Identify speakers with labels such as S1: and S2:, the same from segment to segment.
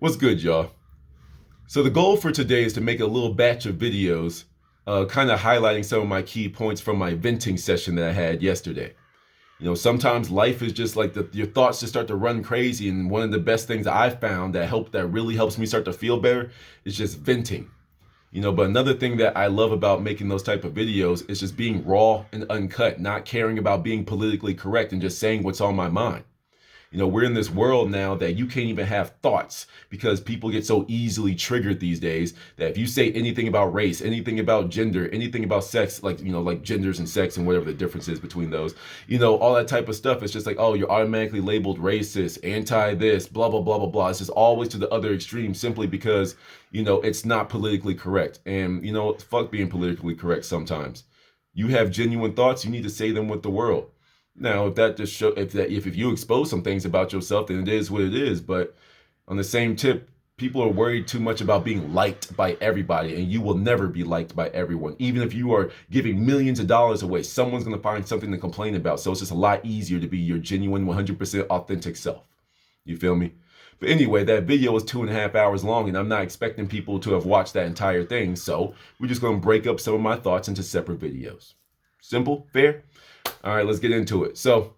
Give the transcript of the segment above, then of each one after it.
S1: What's good, y'all? So the goal for today is to make a little batch of videos, kind of highlighting some of my key points from my venting session that I had yesterday. Sometimes life is just like your thoughts just start to run crazy, and one of the best things I've found that really helps me start to feel better is just venting. But another thing that I love about making those type of videos is just being raw and uncut, not caring about being politically correct and just saying what's on my mind. We're in this world now that you can't even have thoughts because people get so easily triggered these days that if you say anything about race, anything about gender, anything about sex, like genders and sex and whatever the difference is between those, all that type of stuff, it's just like, oh, you're automatically labeled racist, anti this, blah, blah, blah, blah, blah. It's just always to the other extreme simply because, it's not politically correct. And, fuck being politically correct sometimes. You have genuine thoughts, you need to say them with the world. Now, if that just show if you expose some things about yourself, then it is what it is. But on the same tip, people are worried too much about being liked by everybody, and you will never be liked by everyone. Even if you are giving millions of dollars away, someone's going to find something to complain about. So it's just a lot easier to be your genuine, 100% authentic self. You feel me? But anyway, that video was 2.5 hours long, and I'm not expecting people to have watched that entire thing. So we're just going to break up some of my thoughts into separate videos. Simple? Fair? All right, let's get into it. So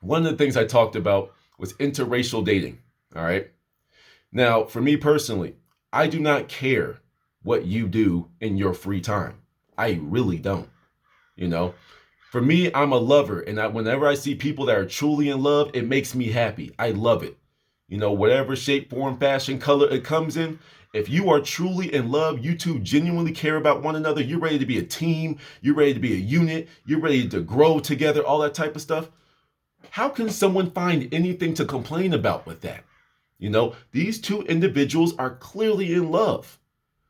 S1: one of the things I talked about was interracial dating. All right. Now, for me personally, I do not care what you do in your free time. I really don't. For me, I'm a lover. And whenever I see people that are truly in love, it makes me happy. I love it. Whatever shape, form, fashion, color it comes in. If you are truly in love, you two genuinely care about one another, you're ready to be a team, you're ready to be a unit, you're ready to grow together, all that type of stuff. How can someone find anything to complain about with that? These two individuals are clearly in love.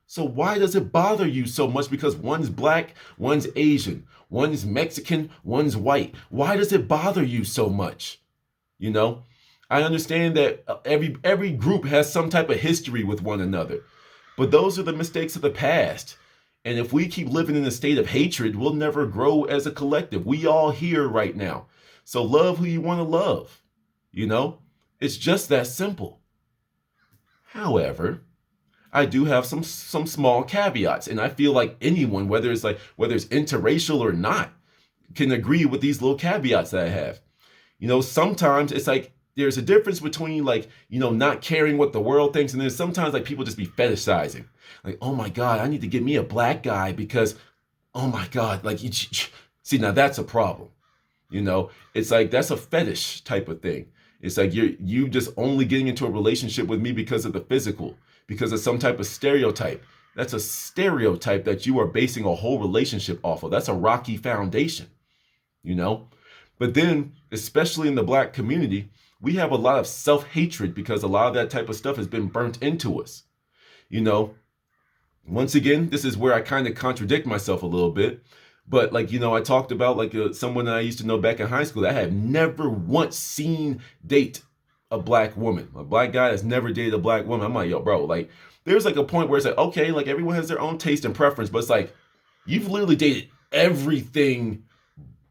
S1: So why does it bother you so much because one's black, one's Asian, one's Mexican, one's white? Why does it bother you so much? I understand that every group has some type of history with one another, but those are the mistakes of the past. And if we keep living in a state of hatred, we'll never grow as a collective. We all here right now. So love who you want to love. It's just that simple. However, I do have some small caveats, and I feel like anyone, whether it's interracial or not, can agree with these little caveats that I have. Sometimes it's like, there's a difference between not caring what the world thinks, and then sometimes people just be fetishizing. Like, oh my God, I need to get me a black guy because, oh my God, see, now that's a problem. It's like, that's a fetish type of thing. It's like you just only getting into a relationship with me because of the physical, because of some type of stereotype. That's a stereotype that you are basing a whole relationship off of. That's a rocky foundation, But then, especially in the black community, we have a lot of self-hatred because a lot of that type of stuff has been burnt into us. Once again, this is where I kind of contradict myself a little bit. But I talked about someone that I used to know back in high school that I have never once seen date a black woman. A black guy that's never dated a black woman. I'm like, yo, bro, there's a point where it's like, okay, everyone has their own taste and preference, but it's like, you've literally dated everything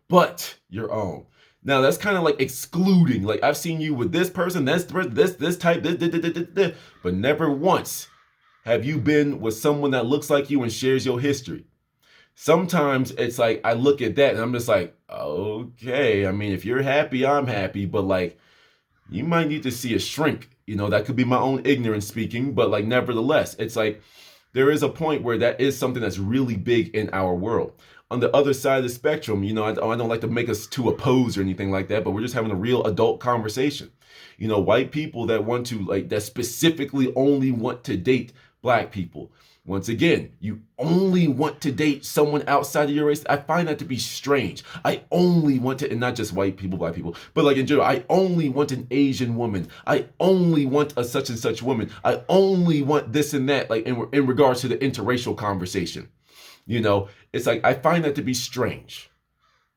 S1: but your own. Now that's kind of excluding. I've seen you with this person, this type, this, but never once have you been with someone that looks like you and shares your history. Sometimes it's like I look at that and I'm just like, okay, I mean, if you're happy, I'm happy, but you might need to see a shrink. That could be my own ignorance speaking, but nevertheless, it's like there is a point where that is something that's really big in our world. On the other side of the spectrum, I don't like to make us too opposed or anything like that, but we're just having a real adult conversation. White people that want to that specifically only want to date black people. Once again, you only want to date someone outside of your race. I find that to be strange. I only want to, and not just white people, black people, but in general, I only want an Asian woman. I only want a such and such woman. I only want this and that, in regards to the interracial conversation. It's like, I find that to be strange.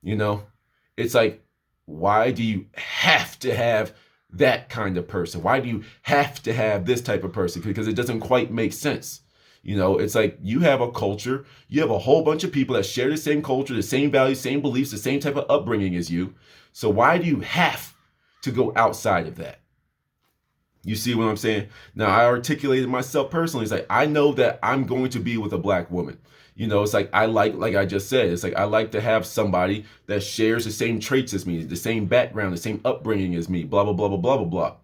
S1: It's like, why do you have to have that kind of person? Why do you have to have this type of person? Because it doesn't quite make sense. It's like you have a culture, you have a whole bunch of people that share the same culture, the same values, same beliefs, the same type of upbringing as you. So why do you have to go outside of that? You see what I'm saying? Now, I articulated myself personally. It's like, I know that I'm going to be with a black woman. It's like, like I just said, it's like, I like to have somebody that shares the same traits as me, the same background, the same upbringing as me, blah, blah, blah, blah, blah, blah,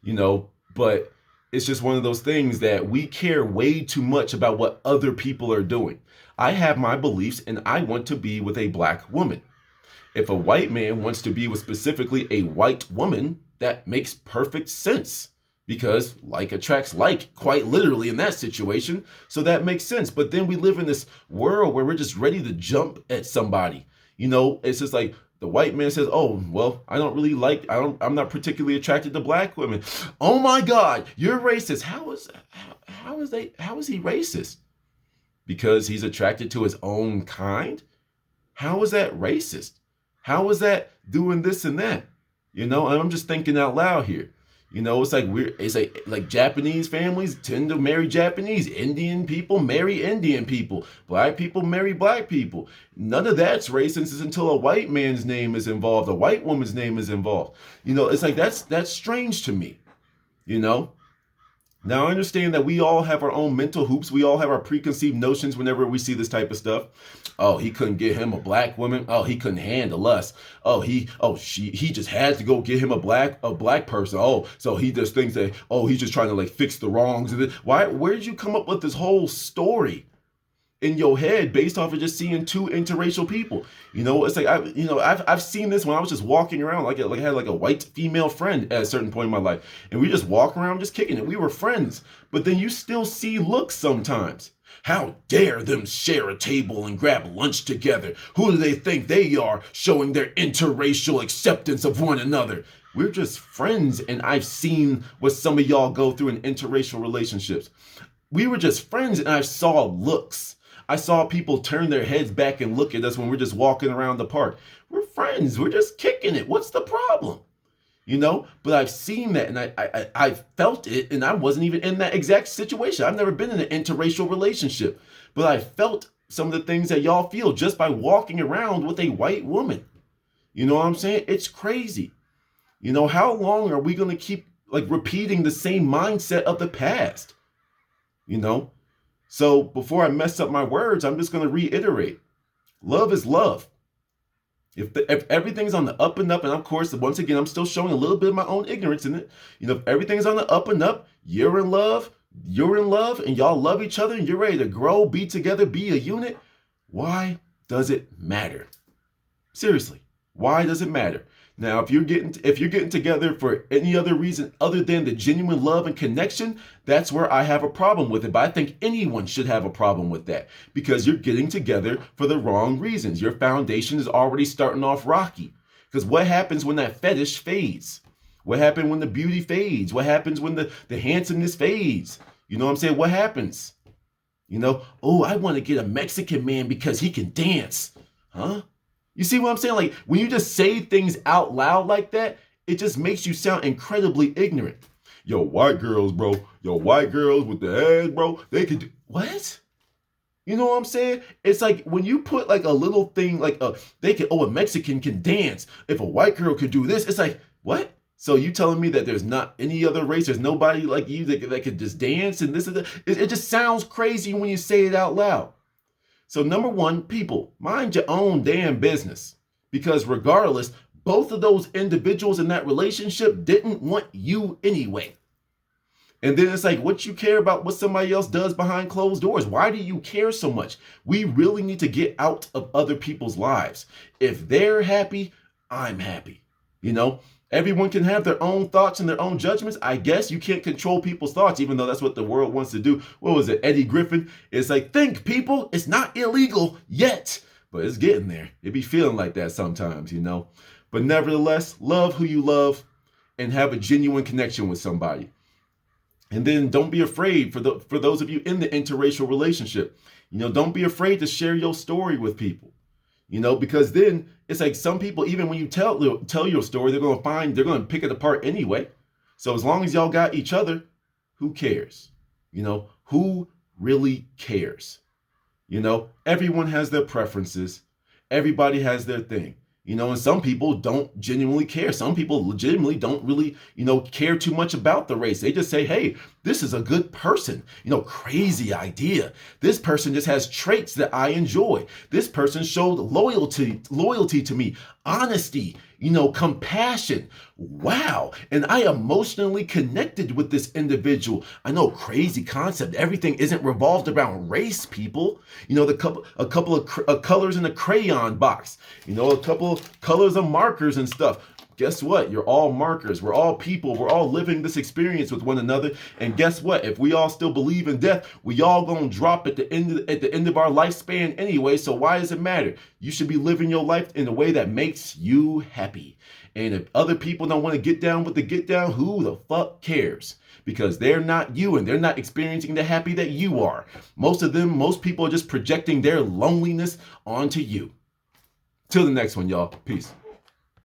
S1: blah. But it's just one of those things that we care way too much about what other people are doing. I have my beliefs and I want to be with a black woman. If a white man wants to be with specifically a white woman, that makes perfect sense because like attracts like, quite literally in that situation. So that makes sense. But then we live in this world where we're just ready to jump at somebody. It's just like the white man says, "Oh, well, I'm not particularly attracted to black women." Oh my God, you're racist. How is he racist? Because he's attracted to his own kind? How is that racist? How is that doing this and that? And I'm just thinking out loud here. It's like Japanese families tend to marry Japanese. Indian people marry Indian people. Black people marry black people. None of that's racist until a white man's name is involved, a white woman's name is involved. It's like that's strange to me. Now, I understand that we all have our own mental hoops. We all have our preconceived notions whenever we see this type of stuff. Oh, he couldn't get him a black woman. Oh, he couldn't handle us. He just had to go get him a black person. Oh, so he just thinks that, he's just trying to like fix the wrongs. Where did you come up with this whole story in your head based off of just seeing two interracial people? It's like I've seen this when I was just walking around, like I had like a white female friend at a certain point in my life, and we just walk around just kicking it. We were friends, but then you still see looks sometimes. How dare them share a table and grab lunch together? Who do they think they are, showing their interracial acceptance of one another? We're just friends, and I've seen what some of y'all go through in interracial relationships. We were just friends, and I saw looks. I saw people turn their heads back and look at us when we're just walking around the park. We're friends. We're just kicking it. What's the problem? But I've seen that and I felt it, and I wasn't even in that exact situation. I've never been in an interracial relationship, but I felt some of the things that y'all feel just by walking around with a white woman. You know what I'm saying? It's crazy. How long are we going to keep like repeating the same mindset of the past? So before I mess up my words, I'm just going to reiterate. Love is love. If everything's on the up and up, and of course, once again, I'm still showing a little bit of my own ignorance in it. If everything's on the up and up, you're in love, and y'all love each other, and you're ready to grow, be together, be a unit, why does it matter? Seriously, why does it matter? Now, if you're getting together for any other reason other than the genuine love and connection, that's where I have a problem with it. But I think anyone should have a problem with that because you're getting together for the wrong reasons. Your foundation is already starting off rocky. Because what happens when that fetish fades? What happens when the beauty fades? What happens when the handsomeness fades? You know what I'm saying? What happens? Oh, I want to get a Mexican man because he can dance. Huh? You see what I'm saying? Like when you just say things out loud like that, it just makes you sound incredibly ignorant. Yo, white girls, bro. Yo, white girls with the ass, bro. They could do what? You know what I'm saying? It's like when you put like a little thing like a Mexican can dance. If a white girl could do this, it's like, what? So you telling me that there's not any other race, there's nobody like you that could just dance and this and that? It just sounds crazy when you say it out loud. So number one, people, mind your own damn business. Because regardless, both of those individuals in that relationship didn't want you anyway. And then it's like, what you care about what somebody else does behind closed doors? Why do you care so much? We really need to get out of other people's lives. If they're happy, I'm happy. Everyone can have their own thoughts and their own judgments. I guess you can't control people's thoughts, even though that's what the world wants to do. What was it, Eddie Griffin? It's like, think, people, it's not illegal yet, but it's getting there. It be feeling like that sometimes, But nevertheless, love who you love and have a genuine connection with somebody. And then don't be afraid for those of you in the interracial relationship. Don't be afraid to share your story with people. Because then it's like some people, even when you tell your story, they're going to pick it apart anyway. So as long as y'all got each other, who cares? Who really cares? Everyone has their preferences. Everybody has their thing. And some people don't genuinely care. Some people legitimately don't really, care too much about the race. They just say, hey, this is a good person. Crazy idea. This person just has traits that I enjoy. This person showed loyalty to me, honesty, compassion. Wow. And I emotionally connected with this individual. I know, crazy concept. Everything isn't revolved around race, people. A couple of colors in a crayon box, a couple colors of markers and stuff. Guess what? You're all markers. We're all people. We're all living this experience with one another. And guess what? If we all still believe in death, we all gonna drop at the end of our lifespan anyway. So why does it matter? You should be living your life in a way that makes you happy. And if other people don't want to get down with the get down, who the fuck cares? Because they're not you and they're not experiencing the happy that you are. Most people are just projecting their loneliness onto you. Till the next one, y'all. Peace.